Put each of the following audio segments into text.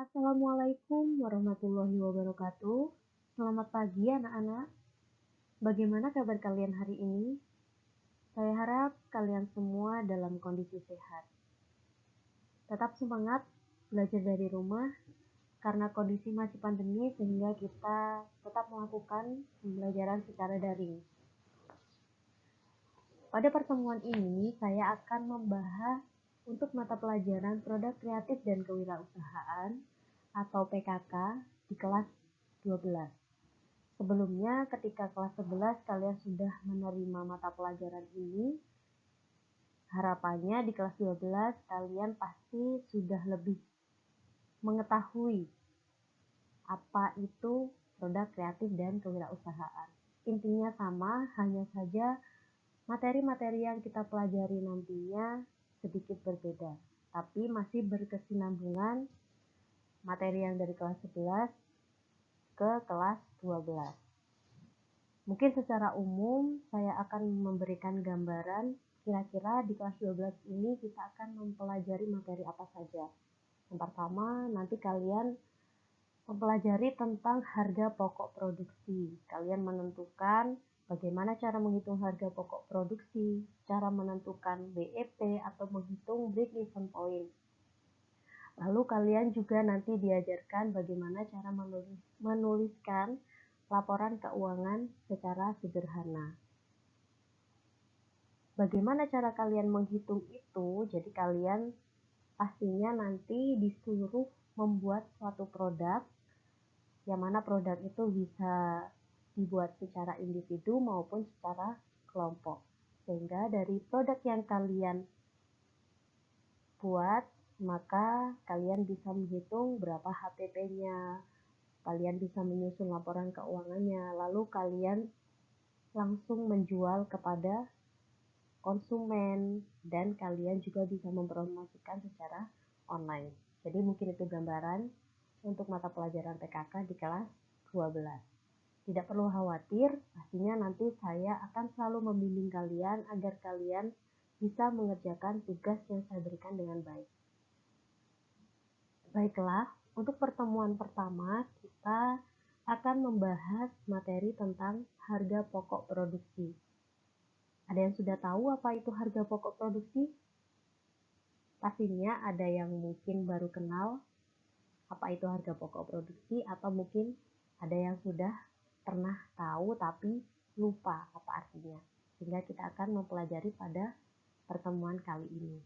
Assalamualaikum warahmatullahi wabarakatuh. Selamat pagi anak-anak. Bagaimana kabar kalian hari ini? Saya harap kalian semua dalam kondisi sehat. Tetap semangat belajar dari rumah karena kondisi masih pandemi sehingga kita tetap melakukan pembelajaran secara daring. Pada pertemuan ini saya akan membahas untuk mata pelajaran Produk Kreatif dan Kewirausahaan atau PKK di kelas 12. Sebelumnya ketika kelas 11 kalian sudah menerima mata pelajaran ini, harapannya di kelas 12 kalian pasti sudah lebih mengetahui apa itu produk kreatif dan kewirausahaan. Intinya sama, hanya saja materi-materi yang kita pelajari nantinya sedikit berbeda, tapi masih berkesinambungan materi yang dari kelas 11 ke kelas 12. Mungkin secara umum saya akan memberikan gambaran kira-kira di kelas 12 ini kita akan mempelajari materi apa saja. Yang pertama, nanti kalian mempelajari tentang harga pokok produksi. Kalian menentukan bagaimana cara menghitung harga pokok produksi, cara menentukan BEP atau menghitung break even point. Lalu kalian juga nanti diajarkan bagaimana cara menuliskan laporan keuangan secara sederhana. Bagaimana cara kalian menghitung itu? Jadi kalian pastinya nanti disuruh membuat suatu produk, yang mana produk itu bisa dibuat secara individu maupun secara kelompok. Sehingga dari produk yang kalian buat, maka kalian bisa menghitung berapa HPP-nya, kalian bisa menyusun laporan keuangannya, lalu kalian langsung menjual kepada konsumen, dan kalian juga bisa mempromosikan secara online. Jadi mungkin itu gambaran untuk mata pelajaran PKK di kelas 12. Tidak perlu khawatir, pastinya nanti saya akan selalu membimbing kalian agar kalian bisa mengerjakan tugas yang saya berikan dengan baik. Baiklah, untuk pertemuan pertama kita akan membahas materi tentang harga pokok produksi. Ada yang sudah tahu apa itu harga pokok produksi? Pastinya ada yang mungkin baru kenal apa itu harga pokok produksi, atau mungkin ada yang sudah pernah tahu tapi lupa apa artinya. Sehingga kita akan mempelajari pada pertemuan kali ini.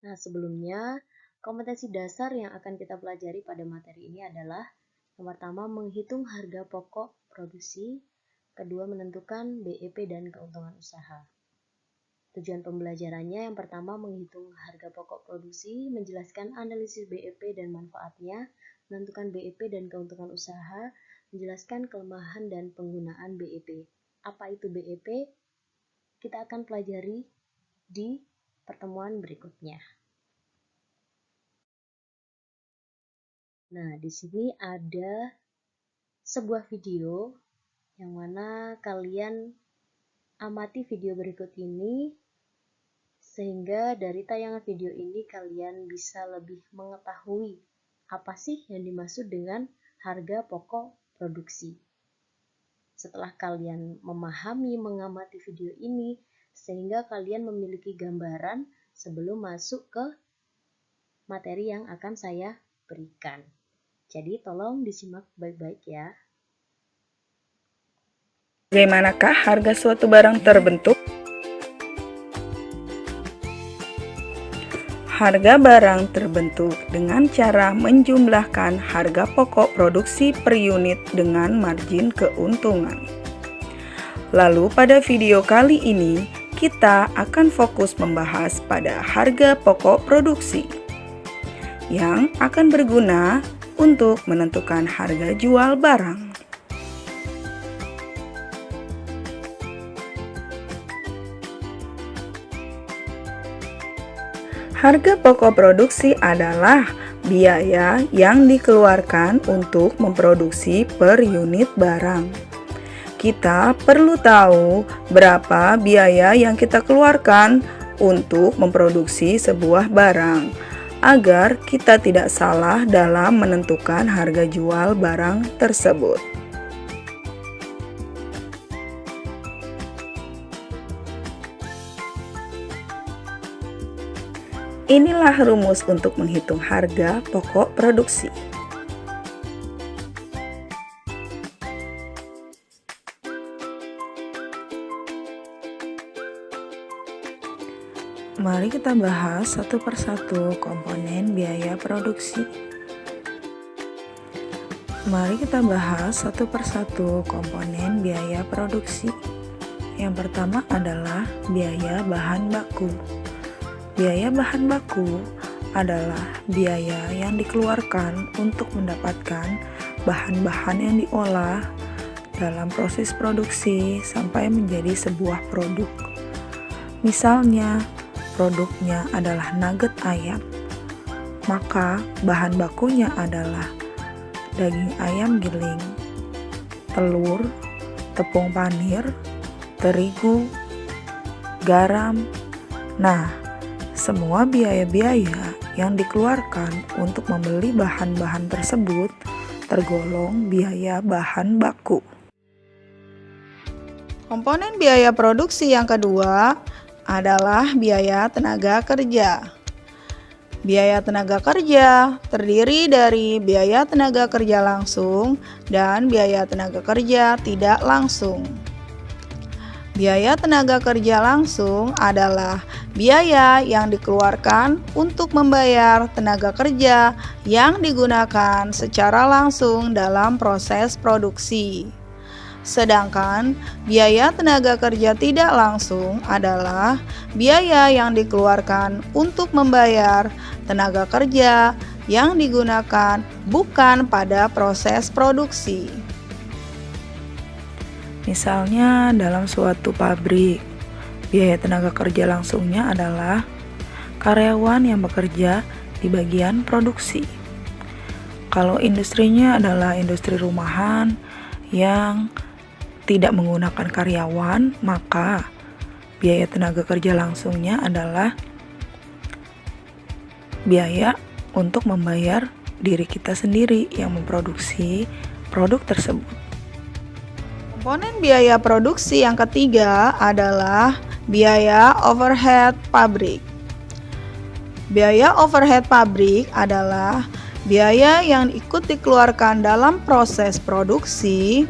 Nah, sebelumnya, kompetensi dasar yang akan kita pelajari pada materi ini adalah yang pertama, menghitung harga pokok produksi, kedua, menentukan BEP dan keuntungan usaha. Tujuan pembelajarannya yang pertama, menghitung harga pokok produksi, menjelaskan analisis BEP dan manfaatnya, menentukan BEP dan keuntungan usaha, menjelaskan kelemahan dan penggunaan BEP. Apa itu BEP? Kita akan pelajari di pertemuan berikutnya. Nah, di sini ada sebuah video yang mana kalian amati video berikut ini, sehingga dari tayangan video ini kalian bisa lebih mengetahui apa sih yang dimaksud dengan harga pokok produksi. Setelah kalian memahami, mengamati video ini, sehingga kalian memiliki gambaran sebelum masuk ke materi yang akan saya berikan. Jadi tolong disimak baik-baik ya. Bagaimanakah harga suatu barang terbentuk? Harga barang terbentuk dengan cara menjumlahkan harga pokok produksi per unit dengan margin keuntungan. Lalu pada video kali ini, kita akan fokus membahas pada harga pokok produksi yang akan berguna untuk menentukan harga jual barang. Harga pokok produksi adalah biaya yang dikeluarkan untuk memproduksi per unit barang. Kita perlu tahu berapa biaya yang kita keluarkan untuk memproduksi sebuah barang, agar kita tidak salah dalam menentukan harga jual barang tersebut. Inilah rumus untuk menghitung harga pokok produksi. Mari kita bahas satu persatu komponen biaya produksi. Mari kita bahas satu persatu komponen biaya produksi. Yang pertama adalah biaya bahan baku. Biaya bahan baku adalah biaya yang dikeluarkan untuk mendapatkan bahan-bahan yang diolah dalam proses produksi sampai menjadi sebuah produk. Misalnya, produknya adalah nugget ayam, maka bahan bakunya adalah daging ayam giling, telur, tepung panir, terigu, garam. Nah, semua biaya-biaya yang dikeluarkan untuk membeli bahan-bahan tersebut tergolong biaya bahan baku. Komponen biaya produksi yang kedua adalah biaya tenaga kerja. Biaya tenaga kerja terdiri dari biaya tenaga kerja langsung dan biaya tenaga kerja tidak langsung. Biaya tenaga kerja langsung adalah biaya yang dikeluarkan untuk membayar tenaga kerja yang digunakan secara langsung dalam proses produksi. Sedangkan biaya tenaga kerja tidak langsung adalah biaya yang dikeluarkan untuk membayar tenaga kerja yang digunakan bukan pada proses produksi. Misalnya dalam suatu pabrik, biaya tenaga kerja langsungnya adalah karyawan yang bekerja di bagian produksi. Kalau industrinya adalah industri rumahan yang tidak menggunakan karyawan, maka biaya tenaga kerja langsungnya adalah biaya untuk membayar diri kita sendiri yang memproduksi produk tersebut. Komponen biaya produksi yang ketiga adalah biaya overhead pabrik. Biaya overhead pabrik adalah biaya yang ikut dikeluarkan dalam proses produksi,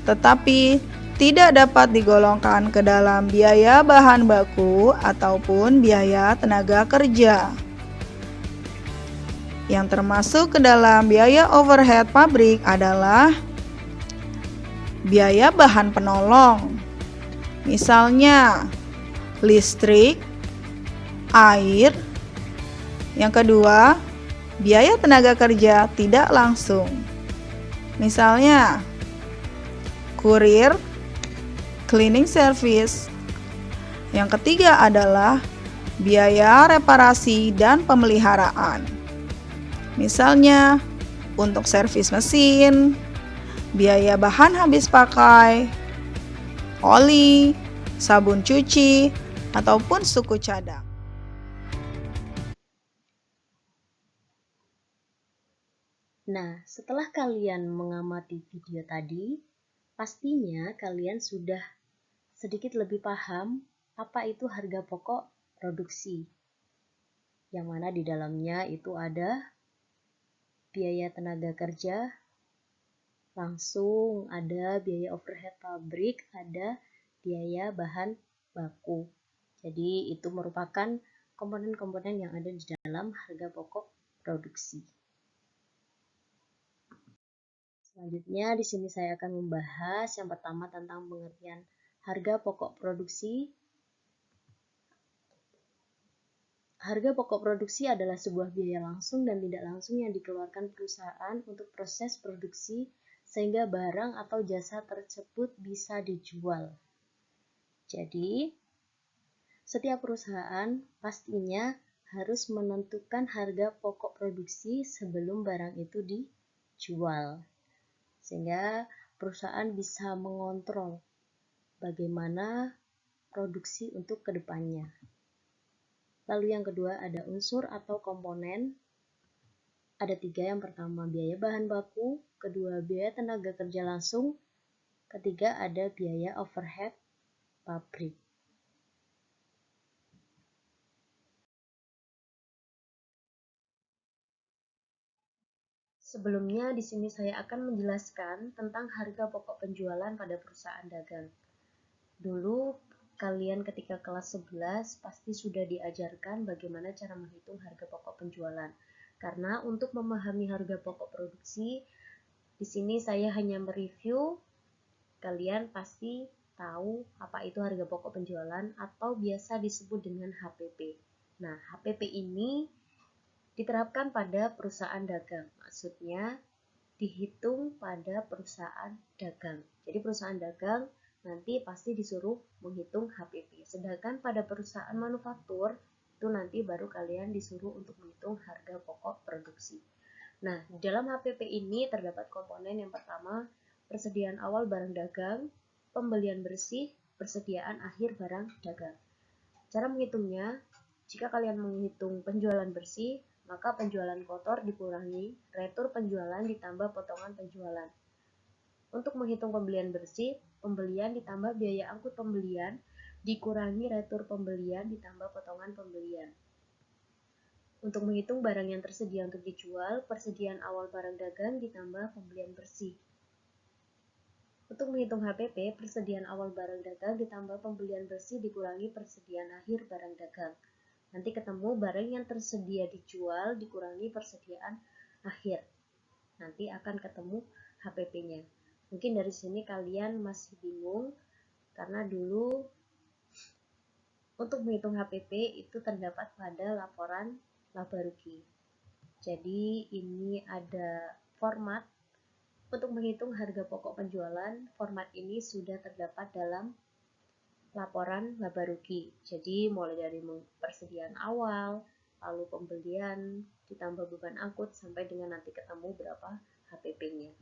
tetapi tidak dapat digolongkan ke dalam biaya bahan baku ataupun biaya tenaga kerja. Yang termasuk ke dalam biaya overhead pabrik adalah biaya bahan penolong, misalnya listrik, air. Yang kedua, biaya tenaga kerja tidak langsung, misalnya kurir, cleaning service. Yang ketiga adalah biaya reparasi dan pemeliharaan, misalnya untuk servis mesin, biaya bahan habis pakai, oli, sabun cuci, ataupun suku cadang. Nah, setelah kalian mengamati video tadi, pastinya kalian sudah sedikit lebih paham apa itu harga pokok produksi. Yang mana di dalamnya itu ada biaya tenaga kerja langsung, ada biaya overhead pabrik, ada biaya bahan baku. Jadi itu merupakan komponen-komponen yang ada di dalam harga pokok produksi. Selanjutnya di sini saya akan membahas yang pertama tentang pengertian harga pokok produksi. Harga pokok produksi adalah sebuah biaya langsung dan tidak langsung yang dikeluarkan perusahaan untuk proses produksi sehingga barang atau jasa tersebut bisa dijual. Jadi, setiap perusahaan pastinya harus menentukan harga pokok produksi sebelum barang itu dijual. Sehingga perusahaan bisa mengontrol bagaimana produksi untuk kedepannya. Lalu yang kedua ada unsur atau komponen. Ada 3, yang pertama biaya bahan baku, kedua biaya tenaga kerja langsung, ketiga ada biaya overhead pabrik. Sebelumnya di sini saya akan menjelaskan tentang harga pokok penjualan pada perusahaan dagang. Dulu kalian ketika kelas 11 pasti sudah diajarkan bagaimana cara menghitung harga pokok penjualan. Karena untuk memahami harga pokok produksi, di sini saya hanya mereview, kalian pasti tahu apa itu harga pokok penjualan atau biasa disebut dengan HPP. Nah, HPP ini diterapkan pada perusahaan dagang. Maksudnya dihitung pada perusahaan dagang. Jadi perusahaan dagang nanti pasti disuruh menghitung HPP. Sedangkan pada perusahaan manufaktur itu nanti baru kalian disuruh untuk menghitung harga pokok produksi. Nah, di dalam HPP ini terdapat komponen yang pertama, persediaan awal barang dagang, pembelian bersih, persediaan akhir barang dagang. Cara menghitungnya, jika kalian menghitung penjualan bersih, maka penjualan kotor dikurangi, retur penjualan ditambah potongan penjualan. Untuk menghitung pembelian bersih, pembelian ditambah biaya angkut pembelian, dikurangi retur pembelian ditambah potongan pembelian. Untuk menghitung barang yang tersedia untuk dijual, persediaan awal barang dagang ditambah pembelian bersih. Untuk menghitung HPP, persediaan awal barang dagang ditambah pembelian bersih dikurangi persediaan akhir barang dagang. Nanti ketemu barang yang tersedia dijual dikurangi persediaan akhir. Nanti akan ketemu HPP-nya. Mungkin dari sini kalian masih bingung karena dulu untuk menghitung HPP itu terdapat pada laporan laba rugi. Jadi ini ada format untuk menghitung harga pokok penjualan. Format ini sudah terdapat dalam laporan laba rugi. Jadi mulai dari persediaan awal, lalu pembelian, ditambah beban angkut sampai dengan nanti ketemu berapa HPP-nya.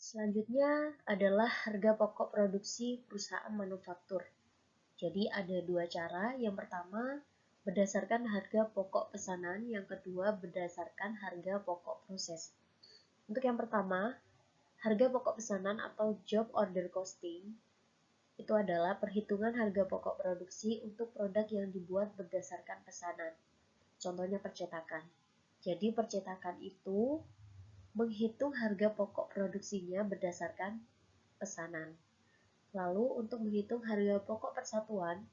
Selanjutnya adalah harga pokok produksi perusahaan manufaktur. Jadi ada 2 cara. Yang pertama berdasarkan harga pokok pesanan, yang kedua berdasarkan harga pokok proses. Untuk yang pertama, harga pokok pesanan atau job order costing itu adalah perhitungan harga pokok produksi untuk produk yang dibuat berdasarkan pesanan. Contohnya percetakan. Jadi percetakan itu menghitung harga pokok produksinya berdasarkan pesanan. Lalu untuk menghitung harga pokok persatuan,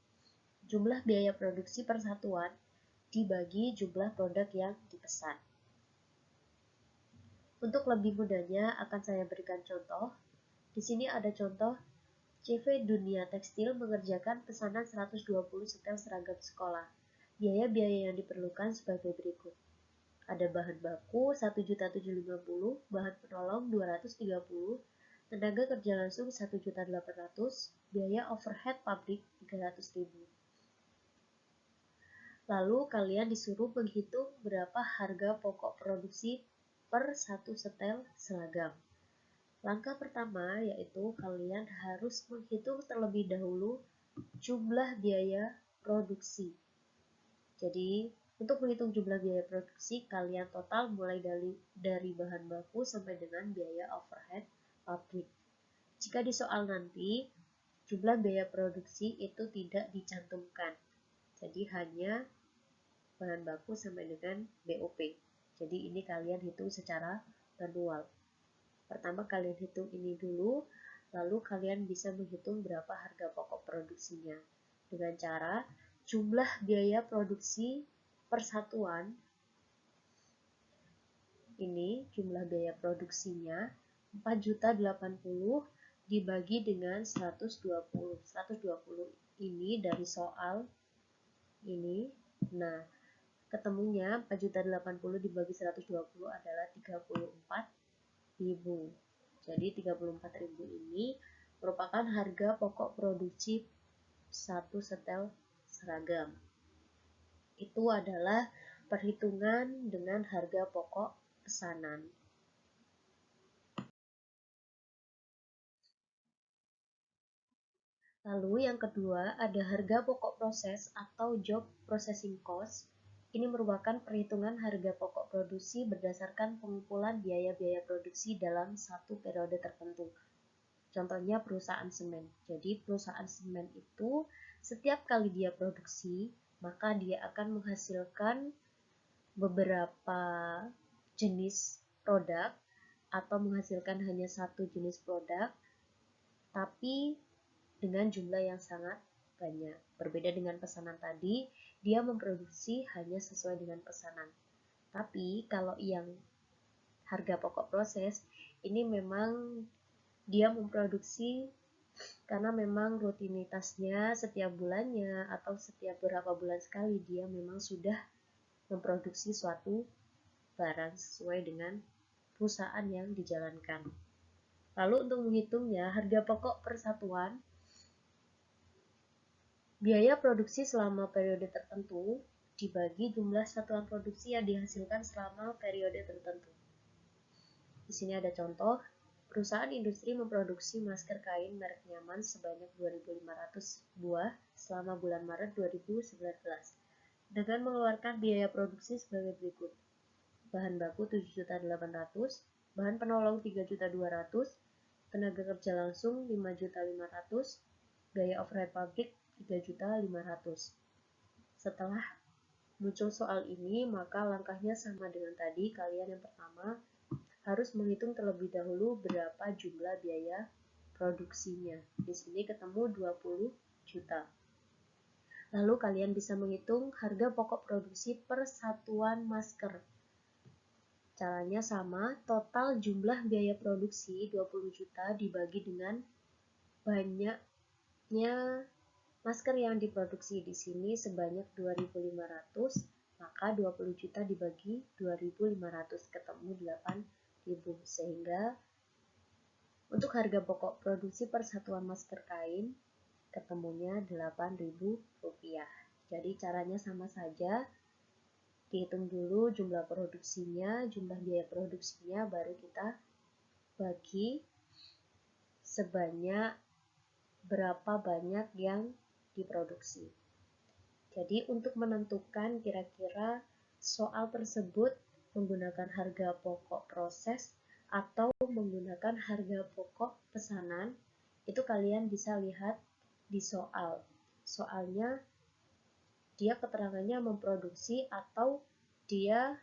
jumlah biaya produksi persatuan dibagi jumlah produk yang dipesan. Untuk lebih mudahnya akan saya berikan contoh. Di sini ada contoh CV Dunia Tekstil mengerjakan pesanan 120 setel seragam sekolah. Biaya-biaya yang diperlukan sebagai berikut. Ada bahan baku 1.750.000, bahan penolong 230, tenaga kerja langsung 1.800.000, biaya overhead pabrik 300.000. Lalu kalian disuruh menghitung berapa harga pokok produksi per 1 setel seragam. Langkah pertama yaitu kalian harus menghitung terlebih dahulu jumlah biaya produksi. Jadi untuk menghitung jumlah biaya produksi, kalian total mulai dari bahan baku sampai dengan biaya overhead pabrik. Jika di soal nanti, jumlah biaya produksi itu tidak dicantumkan. Jadi hanya bahan baku sampai dengan BOP. Jadi ini kalian hitung secara manual. Pertama kalian hitung ini dulu, lalu kalian bisa menghitung berapa harga pokok produksinya. Dengan cara jumlah biaya produksi persatuan, ini jumlah biaya produksinya 4.080.000 dibagi dengan 120. 120 ini dari soal ini. Nah, ketemunya 4.080.000 dibagi 120 adalah 34.000. Jadi 34.000 ini merupakan harga pokok produksi 1 setel seragam. Itu adalah perhitungan dengan harga pokok pesanan. Lalu yang kedua ada harga pokok proses atau job processing cost. Ini merupakan perhitungan harga pokok produksi berdasarkan pengumpulan biaya-biaya produksi dalam satu periode tertentu. Contohnya perusahaan semen. Jadi perusahaan semen itu setiap kali dia produksi, maka dia akan menghasilkan beberapa jenis produk atau menghasilkan hanya satu jenis produk, tapi dengan jumlah yang sangat banyak. Berbeda dengan pesanan tadi, dia memproduksi hanya sesuai dengan pesanan. Tapi kalau yang harga pokok proses, ini memang dia memproduksi karena memang rutinitasnya setiap bulannya atau setiap beberapa bulan sekali dia memang sudah memproduksi suatu barang sesuai dengan perusahaan yang dijalankan. Lalu untuk menghitungnya, harga pokok persatuan biaya produksi selama periode tertentu dibagi jumlah satuan produksi yang dihasilkan selama periode tertentu. Di sini ada contoh, perusahaan industri memproduksi masker kain merek nyaman sebanyak 2.500 buah selama bulan Maret 2019 dengan mengeluarkan biaya produksi sebagai berikut. Bahan baku 7.800.000, bahan penolong 3.200.000, tenaga kerja langsung 5.500.000, biaya overhead pabrik 3.500.000. Setelah muncul soal ini, maka langkahnya sama dengan tadi. Kalian yang pertama harus menghitung terlebih dahulu berapa jumlah biaya produksinya. Di sini ketemu 20 juta. Lalu kalian bisa menghitung harga pokok produksi per satuan masker. Caranya sama, total jumlah biaya produksi 20 juta dibagi dengan banyaknya masker yang diproduksi. Di sini sebanyak 2.500, maka 20 juta dibagi 2.500 ketemu 8.000, sehingga untuk harga pokok produksi per satuan masker kain ketemunya Rp8.000. Jadi caranya sama saja, dihitung dulu jumlah produksinya, jumlah biaya produksinya, baru kita bagi sebanyak berapa banyak yang diproduksi. Jadi untuk menentukan kira-kira soal tersebut menggunakan harga pokok proses atau menggunakan harga pokok pesanan, itu kalian bisa lihat di soal. Soalnya dia keterangannya memproduksi atau dia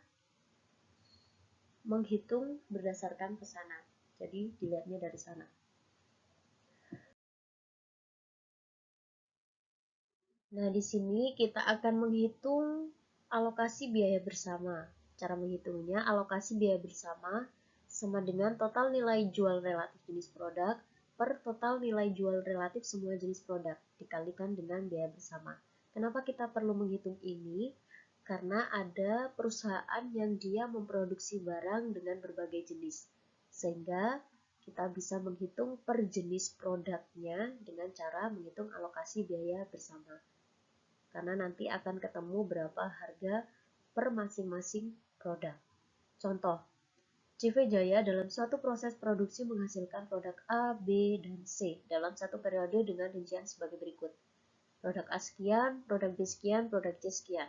menghitung berdasarkan pesanan. Jadi dilihatnya dari sana. Nah, di sini kita akan menghitung alokasi biaya bersama. Cara menghitungnya, alokasi biaya bersama sama dengan total nilai jual relatif jenis produk per total nilai jual relatif semua jenis produk dikalikan dengan biaya bersama. Kenapa kita perlu menghitung ini? Karena ada perusahaan yang dia memproduksi barang dengan berbagai jenis. Sehingga kita bisa menghitung per jenis produknya dengan cara menghitung alokasi biaya bersama. Karena nanti akan ketemu berapa harga per masing-masing produk. Contoh, CV Jaya dalam suatu proses produksi menghasilkan produk A, B, dan C dalam satu periode dengan rincian sebagai berikut. Produk A sekian, produk B sekian, produk C sekian.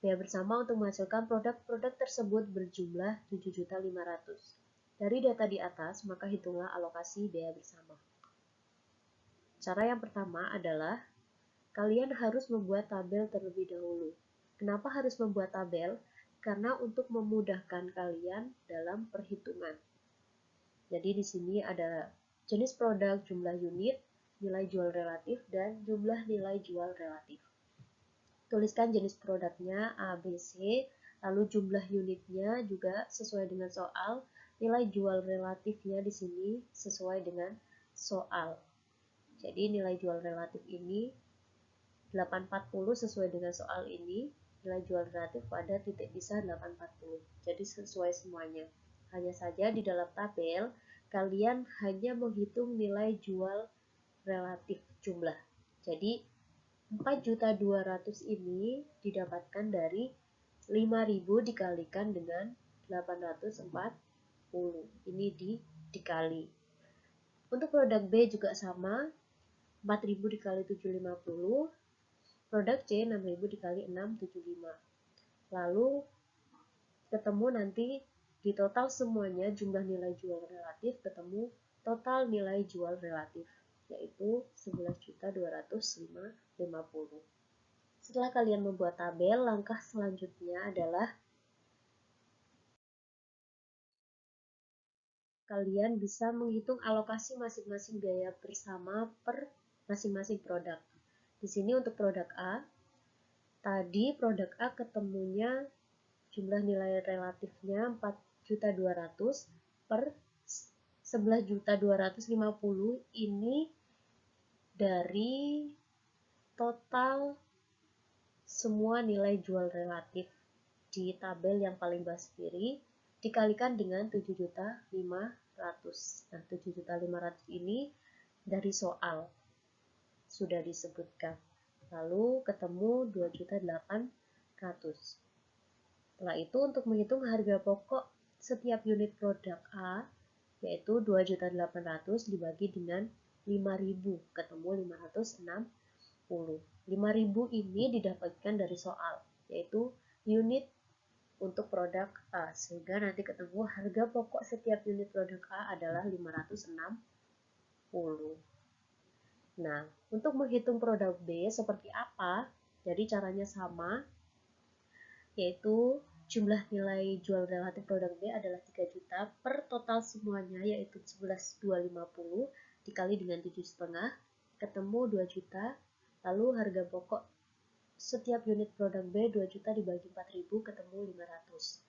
Biaya bersama untuk menghasilkan produk-produk tersebut berjumlah 7.500.000. Dari data di atas, maka hitunglah alokasi biaya bersama. Cara yang pertama adalah kalian harus membuat tabel terlebih dahulu. Kenapa harus membuat tabel? Karena untuk memudahkan kalian dalam perhitungan. Jadi di sini ada jenis produk, jumlah unit, nilai jual relatif, dan jumlah nilai jual relatif. Tuliskan jenis produknya A, B, C, lalu jumlah unitnya juga sesuai dengan soal, nilai jual relatifnya di sini sesuai dengan soal. Jadi nilai jual relatif ini 840 sesuai dengan soal ini, nilai jual relatif pada titik pisah 840. Jadi sesuai semuanya. Hanya saja di dalam tabel, kalian hanya menghitung nilai jual relatif jumlah. Jadi 4.200.000 ini didapatkan dari 5.000 dikalikan dengan 840. Ini dikali. Untuk produk B juga sama. 4.000 dikali 750, produk C 6.000 dikali 675. Lalu ketemu nanti di total semuanya jumlah nilai jual relatif ketemu total nilai jual relatif, yaitu 11.250.000. Setelah kalian membuat tabel, langkah selanjutnya adalah kalian bisa menghitung alokasi masing-masing biaya bersama per masing-masing produk. Di sini untuk produk A, tadi produk A ketemunya jumlah nilai relatifnya 4.200.000 per 11.250.000 ini dari total semua nilai jual relatif di tabel yang paling bawah kiri dikalikan dengan 7.500.000. Nah, 7.500.000 ini dari soal sudah disebutkan. Lalu ketemu 2.800.000. Setelah itu untuk menghitung harga pokok setiap unit produk A, yaitu 2.800.000 dibagi dengan 5.000, ketemu 560. 5.000 ini didapatkan dari soal, yaitu unit untuk produk A, sehingga nanti ketemu harga pokok setiap unit produk A adalah 560. Nah, untuk menghitung produk B seperti apa? Jadi caranya sama, yaitu jumlah nilai jual relatif produk B adalah 3 juta per total semuanya, yaitu 11.250 dikali dengan 7,5, ketemu 2 juta. Lalu harga pokok setiap unit produk B 2 juta dibagi 4.000, ketemu 500.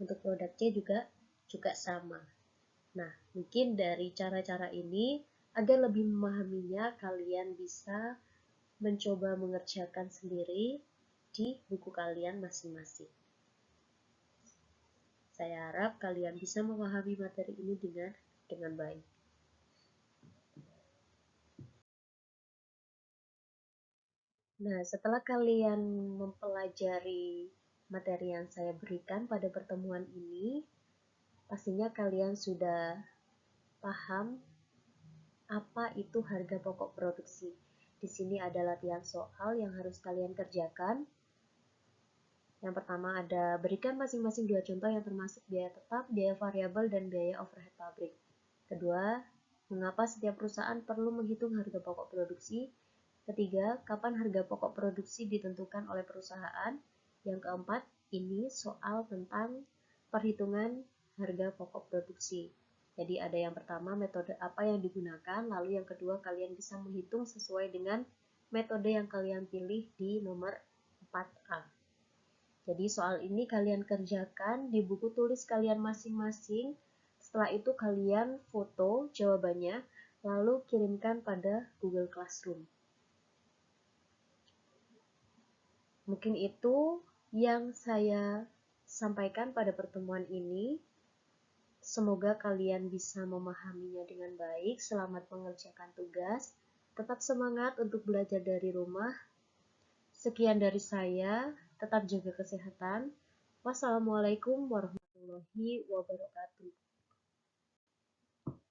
Untuk produk C juga sama. Nah, mungkin dari cara-cara ini, agar lebih memahaminya, kalian bisa mencoba mengerjakan sendiri di buku kalian masing-masing. Saya harap kalian bisa memahami materi ini dengan baik. Nah, setelah kalian mempelajari materi yang saya berikan pada pertemuan ini, pastinya kalian sudah paham apa itu harga pokok produksi. Di sini ada latihan soal yang harus kalian kerjakan. Yang pertama ada berikan masing-masing 2 contoh yang termasuk biaya tetap, biaya variabel, dan biaya overhead pabrik. Kedua, mengapa setiap perusahaan perlu menghitung harga pokok produksi. Ketiga, kapan harga pokok produksi ditentukan oleh perusahaan. Yang keempat, ini soal tentang perhitungan harga pokok produksi. Jadi ada yang pertama metode apa yang digunakan, lalu yang kedua kalian bisa menghitung sesuai dengan metode yang kalian pilih di nomor 4A. Jadi soal ini kalian kerjakan di buku tulis kalian masing-masing. Setelah itu kalian foto jawabannya, lalu kirimkan pada Google Classroom. Mungkin itu yang saya sampaikan pada pertemuan ini. Semoga kalian bisa memahaminya dengan baik. Selamat mengerjakan tugas. Tetap semangat untuk belajar dari rumah. Sekian dari saya. Tetap jaga kesehatan. Wassalamualaikum warahmatullahi wabarakatuh.